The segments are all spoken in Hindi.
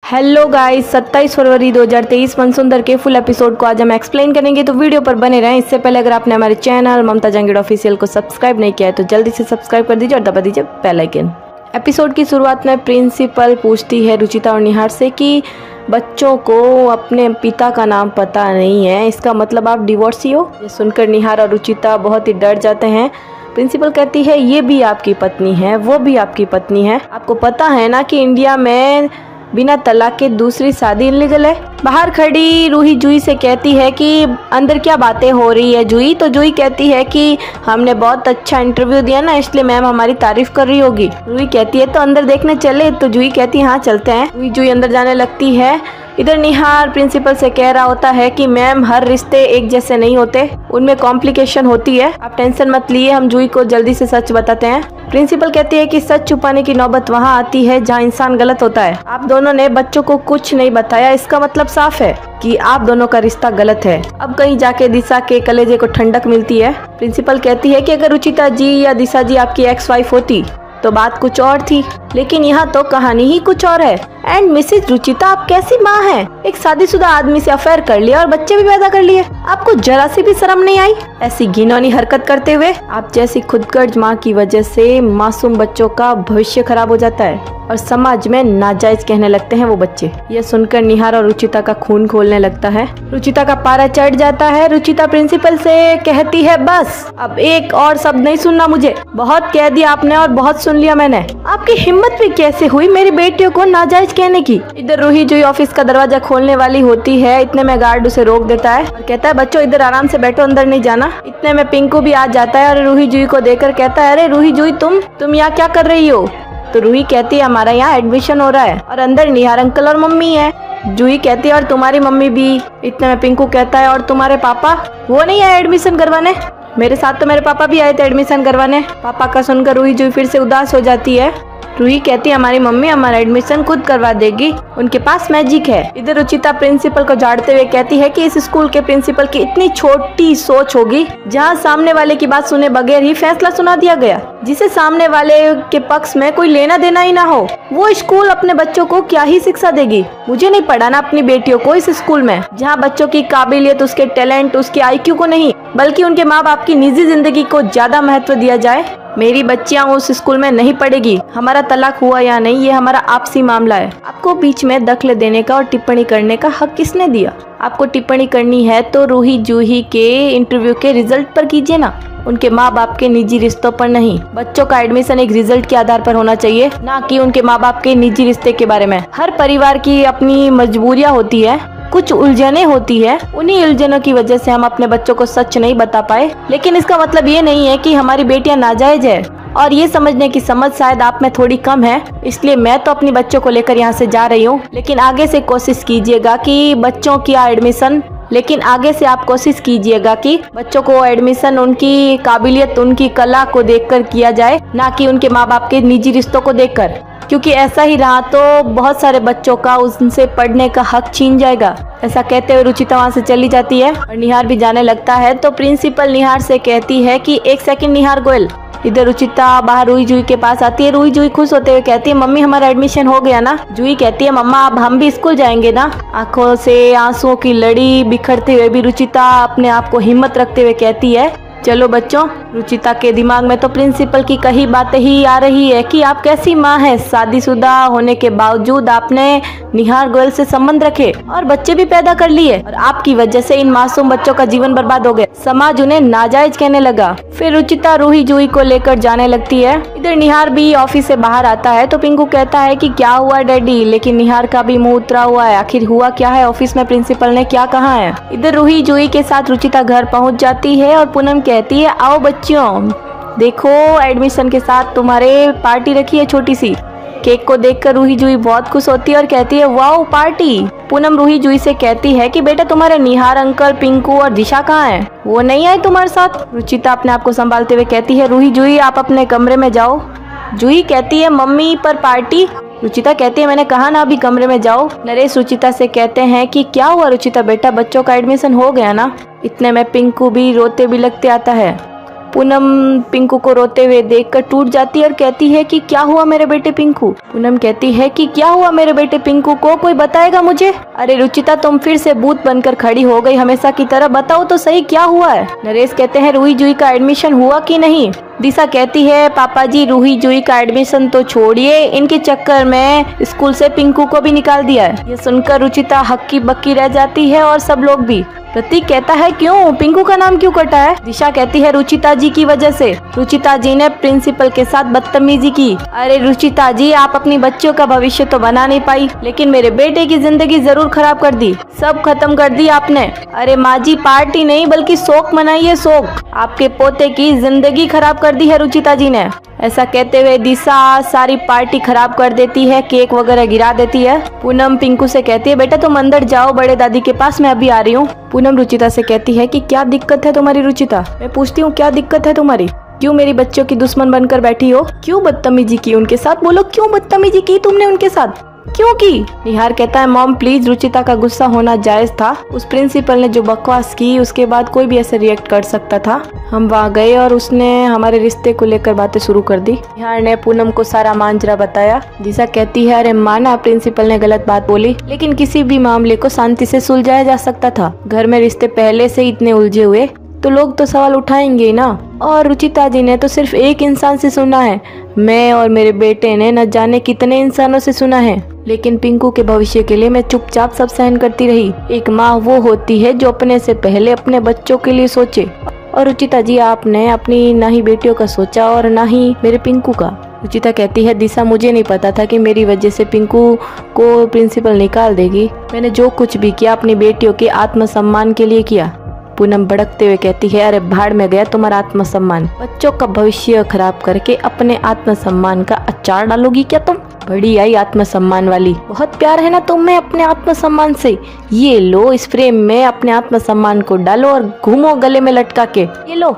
हेलो गाइस, 27 फरवरी 2023 मनसुंदर के फुल एपिसोड को आज हम एक्सप्लेन करेंगे, तो वीडियो पर बने रहें। इससे पहले अगर आपने हमारे चैनल ममता जहांगीर ऑफिशियल को सब्सक्राइब नहीं किया है तो जल्दी से सब्सक्राइब कर दीजिए और दबा दीजिए बेल आइकन। एपिसोड की शुरुआत में प्रिंसिपल पूछती है रुचिता और निहार से कि बच्चों को अपने पिता का नाम पता नहीं है, इसका मतलब आप डिवोर्सी हो। ये सुनकर निहार और रुचिता बहुत ही डर जाते हैं। प्रिंसिपल कहती है ये भी आपकी पत्नी है, वो भी आपकी पत्नी है, आपको पता है ना कि इंडिया में बिना तलाक के दूसरी शादी इलीगल है। बाहर खड़ी रूही जुई से कहती है कि अंदर क्या बातें हो रही है जुई। तो जुई कहती है कि हमने बहुत अच्छा इंटरव्यू दिया ना, इसलिए मैम हमारी तारीफ कर रही होगी। रूही कहती है तो अंदर देखने चले। तो जुई कहती है हाँ चलते हैं। रूही जुई अंदर जाने लगती है। इधर निहार प्रिंसिपल से कह रहा होता है कि मैम हर रिश्ते एक जैसे नहीं होते, उनमें कॉम्प्लिकेशन होती है, आप टेंशन मत लिए, हम जुई को जल्दी से सच बताते हैं। प्रिंसिपल कहती है कि सच छुपाने की नौबत वहाँ आती है जहाँ इंसान गलत होता है। आप दोनों ने बच्चों को कुछ नहीं बताया, इसका मतलब साफ है कि आप दोनों का रिश्ता गलत है। अब कहीं जाके दिशा के कलेजे को ठंडक मिलती है। प्रिंसिपल कहती है कि अगर रुचिता जी या दिशा जी आपकी एक्स वाइफ होती तो बात कुछ और थी, लेकिन यहाँ तो कहानी ही कुछ और है। एंड मिसेज रुचिता आप कैसी माँ हैं? एक शादीशुदा आदमी से अफेयर कर लिया और बच्चे भी पैदा कर लिए, आपको जरा सी भी शर्म नहीं आई ऐसी घिनौनी हरकत करते हुए? आप जैसी खुदगर्ज माँ की वजह से मासूम बच्चों का भविष्य खराब हो जाता है और समाज में नाजायज कहने लगते हैं वो बच्चे। यह सुनकर निहार और रुचिता का खून खोलने लगता है। रुचिता का पारा चढ़ जाता है। रुचिता प्रिंसिपल से कहती है बस अब एक और शब्द नहीं सुनना मुझे, बहुत कह दिया आपने और बहुत सुन लिया मैंने। आपकी हिम्मत भी कैसे हुई मेरी बेटियों को नाजायज कहने की? इधर रूही जुई ऑफिस का दरवाजा खोलने वाली होती है, इतने में गार्ड उसे रोक देता है और कहता है बच्चों इधर आराम से बैठो, अंदर नहीं जाना। इतने में पिंकू भी आ जाता है और रूही जुई को देखकर कहता है अरे रूही जुई तुम यहाँ क्या कर रही हो? तो रूही कहती है हमारा यहाँ एडमिशन हो रहा है और अंदर निहार अंकल और मम्मी है। जूही कहती है और तुम्हारी मम्मी भी। इतने में पिंकू कहता है और तुम्हारे पापा? वो नहीं आए एडमिशन करवाने, मेरे साथ तो मेरे पापा भी आए थे एडमिशन करवाने। पापा का सुनकर रूही जुई फिर से उदास हो जाती है। रूही कहती है हमारी मम्मी हमारा एडमिशन खुद करवा देगी, उनके पास मैजिक है। इधर रुचिता प्रिंसिपल को झाड़ते हुए कहती है कि इस स्कूल के प्रिंसिपल की इतनी छोटी सोच होगी जहां सामने वाले की बात सुने बगैर ही फैसला सुना दिया गया, जिसे सामने वाले के पक्ष में कोई लेना देना ही ना हो। वो स्कूल अपने बच्चों को क्या ही शिक्षा देगी? मुझे नहीं पढ़ाना अपनी बेटियों को इस स्कूल में जहाँ बच्चों की काबिलियत, उसके टैलेंट, उसके IQ को नहीं बल्कि उनके माँ बाप की निजी जिंदगी को ज्यादा महत्व दिया जाए। मेरी बच्चियां उस स्कूल में नहीं पढ़ेगी। हमारा तलाक हुआ या नहीं ये हमारा आपसी मामला है। आपको बीच में दखल देने का और टिप्पणी करने का हक किसने दिया? आपको टिप्पणी करनी है तो रूही जूही के इंटरव्यू के रिजल्ट पर कीजिए ना, उनके माँ बाप के निजी रिश्तों पर नहीं। बच्चों का एडमिशन एक रिजल्ट के आधार पर होना चाहिए, ना कि उनके माँ बाप के निजी रिश्ते के बारे में। हर परिवार की अपनी मजबूरियाँ होती है, कुछ उलझने होती है, उन्हीं उलझनों की वजह से हम अपने बच्चों को सच नहीं बता पाए। लेकिन इसका मतलब ये नहीं है कि हमारी बेटियां नाजायज है, और ये समझने की समझ शायद आप में थोड़ी कम है। इसलिए मैं तो अपनी बच्चों को लेकर यहाँ से जा रही हूँ, लेकिन आगे से कोशिश कीजिएगा कि बच्चों की एडमिशन बच्चों को एडमिशन उनकी काबिलियत, उनकी कला को देखकर किया जाए, ना कि उनके माँ बाप के निजी रिश्तों को देखकर। क्योंकि ऐसा ही रहा तो बहुत सारे बच्चों का उनसे पढ़ने का हक छीन जाएगा। ऐसा कहते हुए रुचिता वहाँ से चली जाती है और निहार भी जाने लगता है। तो प्रिंसिपल निहार से कहती है कि एक सेकंड निहार गोयल। इधर रुचिता बाहर रूही जुई के पास आती है। रूही जुई खुश होते हुए कहती है मम्मी हमारा एडमिशन हो गया ना? जुई कहती है मम्मा अब हम भी स्कूल जाएंगे ना? आंखों से आंसुओं की लड़ी बिखरते हुए भी रुचिता अपने आप को हिम्मत रखते हुए कहती है चलो बच्चों। रुचिता के दिमाग में तो प्रिंसिपल की कही बातें ही आ रही है कि आप कैसी माँ है, शादीशुदा होने के बावजूद आपने निहार गोयल से संबंध रखे और बच्चे भी पैदा कर लिए, और आपकी वजह से इन मासूम बच्चों का जीवन बर्बाद हो गया। समाज उन्हें नाजायज कहने लगा। फिर रुचिता रूही जुई को लेकर जाने लगती है। इधर निहार भी ऑफिस से बाहर आता है तो पिंकू कहता है कि क्या हुआ डैडी, लेकिन निहार का भी मुंह उतरा हुआ है। आखिर हुआ क्या है? ऑफिस में प्रिंसिपल ने क्या कहा है? इधर रूही जुई के साथ रुचिता घर पहुँच जाती है और पूनम कहती है आओ बच्चियों देखो एडमिशन के साथ तुम्हारे पार्टी रखी है छोटी सी। केक को देखकर रूही जुई बहुत खुश होती है और कहती है वाओ पार्टी। पूनम रूही जुई से कहती है कि बेटा तुम्हारे निहार अंकल, पिंकू और दिशा कहाँ हैं? वो नहीं आए तुम्हारे साथ? रुचिता अपने आप को संभालते हुए कहती है रूही जुई आप अपने कमरे में जाओ। जूही कहती है मम्मी पर पार्टी? रुचिता कहती है मैंने कहा ना अभी कमरे में जाओ। नरेश रुचिता से कहते हैं कि क्या हुआ रुचिता बेटा, बच्चों का एडमिशन हो गया ना? इतने में पिंकू भी रोते बिलखते आता है। पूनम पिंकू को रोते हुए देखकर टूट जाती है और कहती है कि क्या हुआ मेरे बेटे पिंकू। पूनम कहती है कि क्या हुआ मेरे बेटे पिंकू को, कोई बताएगा मुझे। अरे रुचिता तुम फिर से भूत बनकर खड़ी हो गई हमेशा की तरह, बताओ तो सही क्या हुआ है। नरेश कहते हैं रूही जूही का एडमिशन हुआ कि नहीं। दिशा कहती है पापा जी रूही जूही का एडमिशन तो छोड़िए, इनके चक्कर में स्कूल से पिंकू को भी निकाल दिया है। ये सुनकर रुचिता हक्की बक्की रह जाती है और सब लोग भी। प्रतीक कहता है क्यों, पिंकू का नाम क्यों कटा है। दिशा कहती है रुचिता जी की वजह से, रुचिता जी ने प्रिंसिपल के साथ बदतमीजी की। अरे रुचिता जी आप अपनी बच्चों का भविष्य तो बना नहीं पाई, लेकिन मेरे बेटे की जिंदगी जरूर खराब कर दी, सब खत्म कर दी आपने। अरे माँ जी पार्टी नहीं बल्कि शोक मनाइए, शोक। आपके पोते की जिंदगी खराब कर दी है रुचिता जी ने। ऐसा कहते हुए दिशा सारी पार्टी खराब कर देती है, केक वगैरह गिरा देती है। पूनम पिंकू से कहती है बेटा तुम अंदर जाओ बड़े दादी के पास, मैं अभी आ रही हूँ। पूनम रुचिता से कहती है कि क्या दिक्कत है तुम्हारी रुचिता। मैं पूछती हूँ क्या दिक्कत है तुम्हारी, क्यों मेरी बच्चों की दुश्मन बनकर बैठी हो, क्यों बदतमीजी की उनके साथ, बोलो क्यों बदतमीजी की तुमने उनके साथ, क्यों की। निहार कहता है मॉम प्लीज, रुचिता का गुस्सा होना जायज था, उस प्रिंसिपल ने जो बकवास की उसके बाद कोई भी ऐसे रिएक्ट कर सकता था। हम वहाँ गए और उसने हमारे रिश्ते को लेकर बातें शुरू कर दी। निहार ने पूनम को सारा मांजरा बताया। दिशा कहती है अरे माना प्रिंसिपल ने गलत बात बोली, लेकिन किसी भी मामले को शांति से सुलझाया जा सकता था। घर में रिश्ते पहले से इतने उलझे हुए तो लोग तो सवाल उठाएंगे ना। और रुचिता जी ने तो सिर्फ एक इंसान से सुना है, मैं और मेरे बेटे ने न जाने कितने इंसानों से सुना है, लेकिन पिंकू के भविष्य के लिए मैं चुपचाप सब सहन करती रही। एक माँ वो होती है जो अपने से पहले अपने बच्चों के लिए सोचे, और रुचिता जी आपने अपनी ना ही बेटियों का सोचा और ना ही मेरे पिंकू का। रुचिता कहती है दिशा मुझे नहीं पता था कि मेरी वजह से पिंकू को प्रिंसिपल निकाल देगी, मैंने जो कुछ भी किया अपनी बेटियों के आत्मसम्मान के लिए किया। पूनम भड़कते हुए कहती है अरे भाड़ में गया तुम्हारा आत्मसम्मान, बच्चों का भविष्य खराब करके अपने आत्मसम्मान का अचार डालोगी क्या तुम। बड़ी आई आत्मसम्मान वाली, बहुत प्यार है ना तुम में अपने आत्मसम्मान से, ये लो इस फ्रेम में अपने आत्मसम्मान को डालो और घूमो गले में लटका के, ये लो।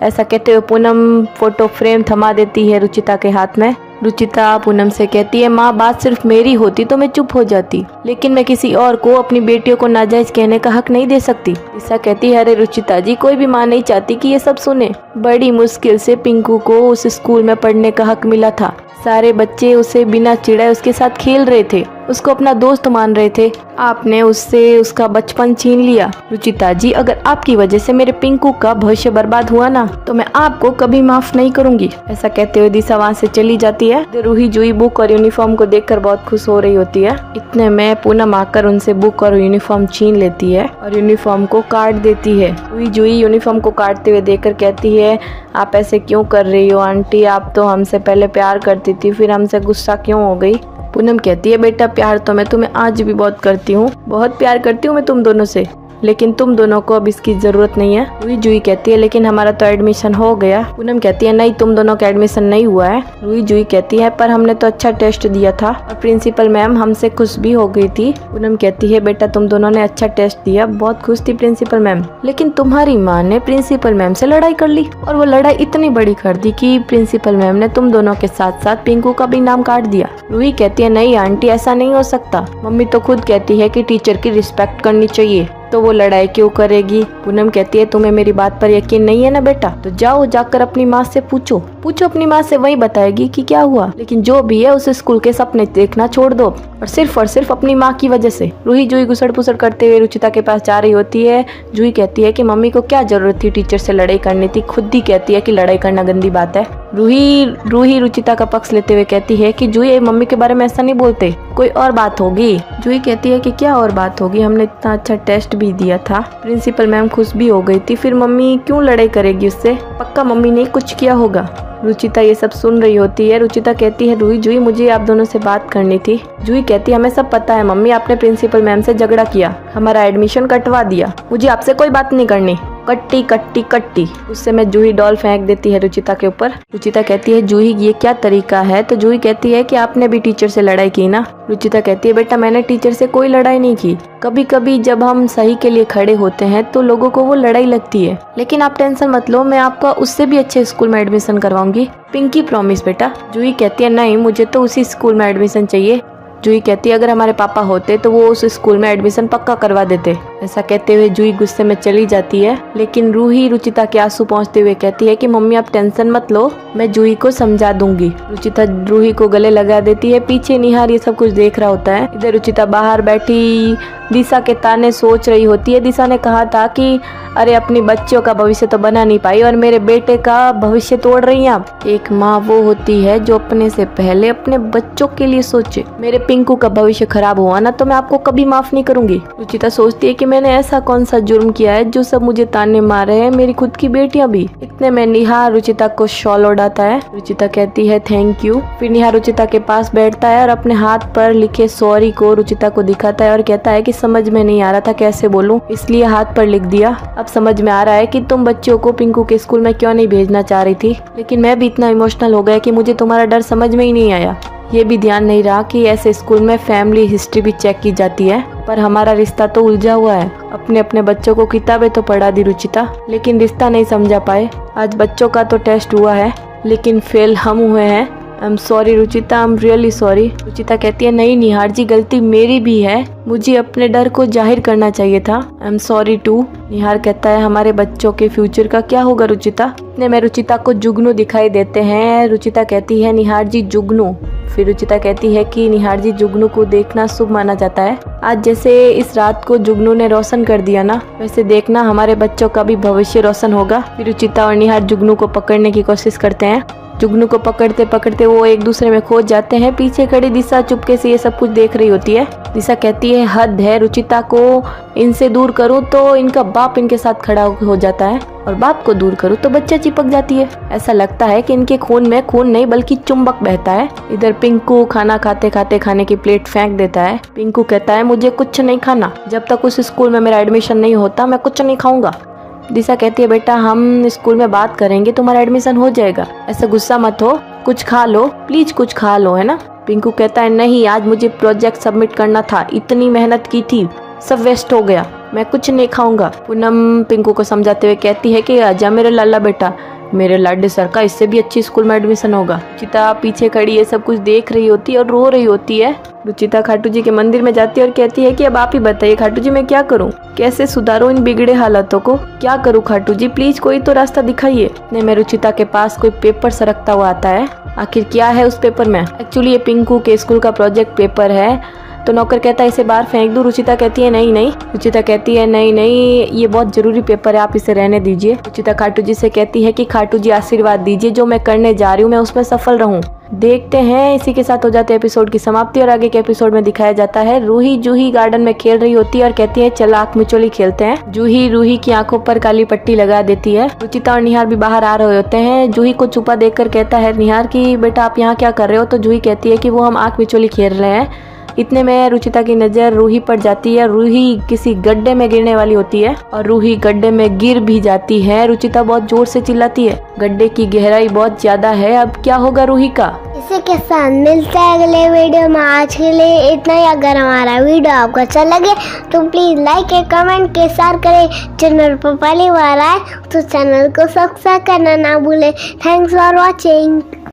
ऐसा कहते हुए पूनम फोटो फ्रेम थमा देती है रुचिता के हाथ में। रुचिता पूनम से कहती है माँ बात सिर्फ मेरी होती तो मैं चुप हो जाती, लेकिन मैं किसी और को अपनी बेटियों को नाजायज कहने का हक नहीं दे सकती। दिशा कहती है अरे रुचिता जी कोई भी माँ नहीं चाहती कि ये सब सुने, बड़ी मुश्किल से पिंकू को उस स्कूल में पढ़ने का हक मिला था, सारे बच्चे उसे बिना चिढ़ाए उसके साथ खेल रहे थे, उसको अपना दोस्त मान रहे थे, आपने उससे उसका बचपन छीन लिया। रुचिता जी अगर आपकी वजह से मेरे पिंकू का भविष्य बर्बाद हुआ ना तो मैं आपको कभी माफ नहीं करूंगी। ऐसा कहते हुए दिशा वहाँ से चली जाती है। रूही जूही बुक और यूनिफॉर्म को देखकर बहुत खुश हो रही होती है। इतने में पूनम आकर उनसे बुक और यूनिफॉर्म छीन लेती है और यूनिफॉर्म को काट देती है। रूही जूही यूनिफॉर्म को काटते हुए देखकर कहती है आप ऐसे क्यों कर रही हो आंटी, आप तो हमसे पहले प्यार करती थी, फिर हमसे गुस्सा क्यों हो गई। पूनम कहती है बेटा प्यार तो मैं तुम्हें आज भी बहुत करती हूँ, बहुत प्यार करती हूँ मैं तुम दोनों से, लेकिन तुम दोनों को अब इसकी जरूरत नहीं है। रूही जूही कहती है लेकिन हमारा तो एडमिशन हो गया। पूनम कहती है नहीं तुम दोनों का एडमिशन नहीं हुआ है। रूही जूही कहती है पर हमने तो अच्छा टेस्ट दिया था और प्रिंसिपल मैम हमसे खुश भी हो गई थी। पूनम कहती है बेटा तुम दोनों ने अच्छा टेस्ट दिया, बहुत खुश थी प्रिंसिपल मैम, लेकिन तुम्हारी माँ ने प्रिंसिपल मैम से लड़ाई कर ली और वो लड़ाई इतनी बड़ी कर दी कि प्रिंसिपल मैम ने तुम दोनों के साथ साथ पिंकू का भी नाम काट दिया। रूही कहती है नहीं आंटी ऐसा नहीं हो सकता, मम्मी तो खुद कहती है कि टीचर की रिस्पेक्ट करनी चाहिए, तो वो लड़ाई क्यों करेगी। पूनम कहती है तुम्हें मेरी बात पर यकीन नहीं है ना बेटा, तो जाओ जाकर अपनी माँ से पूछो अपनी माँ से, वही बताएगी कि क्या हुआ, लेकिन जो भी है उस स्कूल के सपने देखना छोड़ दो और सिर्फ अपनी माँ की वजह से। रूही जूही गुसड़ पुसड़ करते हुए रुचिता के पास जा रही होती है। जूही कहती है कि मम्मी को क्या जरूरत थी टीचर से लड़ाई करनी थी, खुद ही कहती है कि लड़ाई करना गंदी बात है। रूही रुचिता का पक्ष लेते हुए कहती है कि जूही मम्मी के बारे में ऐसा नहीं बोलते, कोई और बात होगी। जूही कहती है कि क्या और बात होगी, हमने इतना अच्छा टेस्ट भी दिया था, प्रिंसिपल मैम खुश भी हो गई थी, फिर मम्मी क्यों लड़ाई करेगी उससे, पक्का मम्मी ने कुछ किया होगा। रुचिता ये सब सुन रही होती है। रुचिता कहती है रूही जूही मुझे आप दोनों से बात करनी थी। जूही कहती है हमें सब पता है मम्मी, आपने प्रिंसिपल मैम से झगड़ा किया, हमारा एडमिशन कटवा दिया, मुझे आपसे कोई बात नहीं करनी। कट्टी कट्टी कट्टी, उससे मैं जूही डॉल फेंक देती है रुचिता के ऊपर। रुचिता कहती है जूही ये क्या तरीका है, तो जूही कहती है कि आपने भी टीचर से लड़ाई की ना। रुचिता कहती है बेटा मैंने टीचर से कोई लड़ाई नहीं की, कभी कभी जब हम सही के लिए खड़े होते हैं तो लोगों को वो लड़ाई लगती है, लेकिन आप टेंशन मत लो, मैं आपका उससे भी अच्छे स्कूल में एडमिशन करवाऊंगी, पिंकी प्रॉमिस बेटा। जूही कहती है नहीं मुझे तो उसी स्कूल में एडमिशन चाहिए जूही कहती है अगर हमारे पापा होते तो वो उस स्कूल में एडमिशन पक्का करवा देते। ऐसा कहते हुए जूही गुस्से में चली जाती है, लेकिन रूही रुचिता के आंसू पहुंचते हुए कहती है कि मम्मी आप टेंशन मत लो, मैं जूही को समझा दूंगी। रुचिता रूही को गले लगा देती है। पीछे निहार ये सब कुछ देख रहा होता है। इधर रुचिता बाहर बैठी दिशा के ताने सोच रही होती है। दिशा ने कहा था कि अरे अपनी बच्चों का भविष्य तो बना नहीं पाई और मेरे बेटे का भविष्य तोड़ रही हैं आप। एक माँ वो होती है जो अपने से पहले अपने बच्चों के लिए सोचे। मेरे पिंकू का भविष्य खराब हुआ ना तो मैं आपको कभी माफ नहीं करूंगी। रुचिता सोचती है कि मैंने ऐसा कौन सा जुर्म किया है जो सब मुझे ताने मार रहे हैं, मेरी खुद की बेटियां भी। इतने में निहार रुचिता को शॉल उड़ाता है। रुचिता कहती है थैंक यू। फिर निहार रुचिता के पास बैठता है और अपने हाथ पर लिखे सॉरी को रुचिता को दिखाता है और कहता है कि समझ में नहीं आ रहा था कैसे बोलूं, इसलिए हाथ पर लिख दिया। अब समझ में आ रहा है कि तुम बच्चों को पिंकू के स्कूल में क्यों नहीं भेजना चाह रही थी, लेकिन मैं भी इतना इमोशनल हो गया कि मुझे तुम्हारा डर समझ में ही नहीं आया। ये भी ध्यान नहीं रहा कि ऐसे स्कूल में फैमिली हिस्ट्री भी चेक की जाती है, पर हमारा रिश्ता तो उलझा हुआ है। अपने अपने बच्चों को किताबें तो पढ़ा दी रुचिता, लेकिन रिश्ता नहीं समझा पाए। आज बच्चों का तो टेस्ट हुआ है, लेकिन फेल हम हुए हैं। आई am sorry Ruchita, I am really sorry. Ruchita कहती है नहीं निहार जी, गलती मेरी भी है, मुझे अपने डर को जाहिर करना चाहिए था। I am sorry too. Nihar कहता है हमारे बच्चों के फ्यूचर का क्या होगा रुचिता। इतने में रुचिता को जुगनू दिखाई देते हैं। रुचिता कहती है निहार जी जुगनू। फिर रुचिता कहती है कि निहार जी जुगनू को देखना शुभ माना जाता है। आज जैसे इस रात को जुगनू ने रोशन कर दिया ना, वैसे देखना हमारे बच्चों का भी भविष्य रोशन होगा। फिर रुचिता और निहार जुगनू को पकड़ने की कोशिश करते हैं। जुगनू को पकड़ते पकड़ते वो एक दूसरे में खो जाते हैं। पीछे खड़ी दिशा चुपके से ये सब कुछ देख रही होती है। दिशा कहती है हद है, रुचिता को इनसे दूर करूं तो इनका बाप इनके साथ खड़ा हो जाता है और बाप को दूर करूं तो बच्चा चिपक जाती है। ऐसा लगता है कि इनके खून में खून नहीं बल्कि चुंबक बहता है। इधर पिंकू खाना खाते खाते खाने की प्लेट फेंक देता है। पिंकू कहता है मुझे कुछ नहीं खाना, जब तक उस स्कूल में मेरा एडमिशन नहीं होता मैं कुछ नहीं खाऊंगा। दिशा कहती है बेटा हम स्कूल में बात करेंगे, तुम्हारा एडमिशन हो जाएगा, ऐसा गुस्सा मत हो, कुछ खा लो प्लीज, कुछ खा लो, है ना। पिंकू कहता है नहीं, आज मुझे प्रोजेक्ट सबमिट करना था, इतनी मेहनत की थी, सब वेस्ट हो गया, मैं कुछ नहीं खाऊंगा। पूनम पिंकू को समझाते हुए कहती है कि आजा मेरे लाला बेटा, मेरे लाडे सर का इससे भी अच्छी स्कूल में एडमिशन होगा। रुचिता पीछे खड़ी ये सब कुछ देख रही होती है और रो रही होती है। रुचिता खाटू जी के मंदिर में जाती है और कहती है कि अब आप ही बताइए खाटू जी मैं क्या करूं, कैसे सुधारूं इन बिगड़े हालातों को, क्या करूं खाटू जी, प्लीज कोई तो रास्ता दिखाइए। इतने में रुचिता के पास कोई पेपर सरकता हुआ आता है। आखिर क्या है उस पेपर में? एक्चुअली ये पिंकू के स्कूल का प्रोजेक्ट पेपर है। तो नौकर कहता है इसे बाहर फेंक दूं। रुचिता कहती है नहीं नहीं। रुचिता कहती है नहीं नहीं, ये बहुत जरूरी पेपर है, आप इसे रहने दीजिए। रुचिता खाटू जी से कहती है कि खाटू जी आशीर्वाद दीजिए, जो मैं करने जा रही हूँ मैं उसमें सफल रहूं। देखते हैं इसी के साथ हो जाते हैं एपिसोड की समाप्ति और आगे के एपिसोड में दिखाया जाता है रूही जूही गार्डन में खेल रही होती है और कहती है चल आंख मिचोली खेलते हैं। जूही रूही की आंखों पर काली पट्टी लगा देती है। रुचिता और निहार भी बाहर आ रहे होते हैं। जूही को छुपा देखकर कहता है निहार कि बेटा आप यहाँ क्या कर रहे हो, तो जूही कहती है कि वो हम आंख मिचोली खेल रहे हैं। इतने में रुचिता की नजर रूही पर जाती है। रूही किसी गड्ढे में गिरने वाली होती है और रूही गड्ढे में गिर भी जाती है। रुचिता बहुत जोर से चिल्लाती है, गड्ढे की गहराई बहुत ज्यादा है, अब क्या होगा रूही का। इसी के साथ मिलते हैं अगले वीडियो में। आज के लिए इतना ही। अगर हमारा वीडियो आपको अच्छा लगे तो प्लीज लाइक और कमेंट के साथ करें। चैनल पर पहली बार आए तो चैनल को सब्सक्राइब करना ना भूलें। Thanks for watching.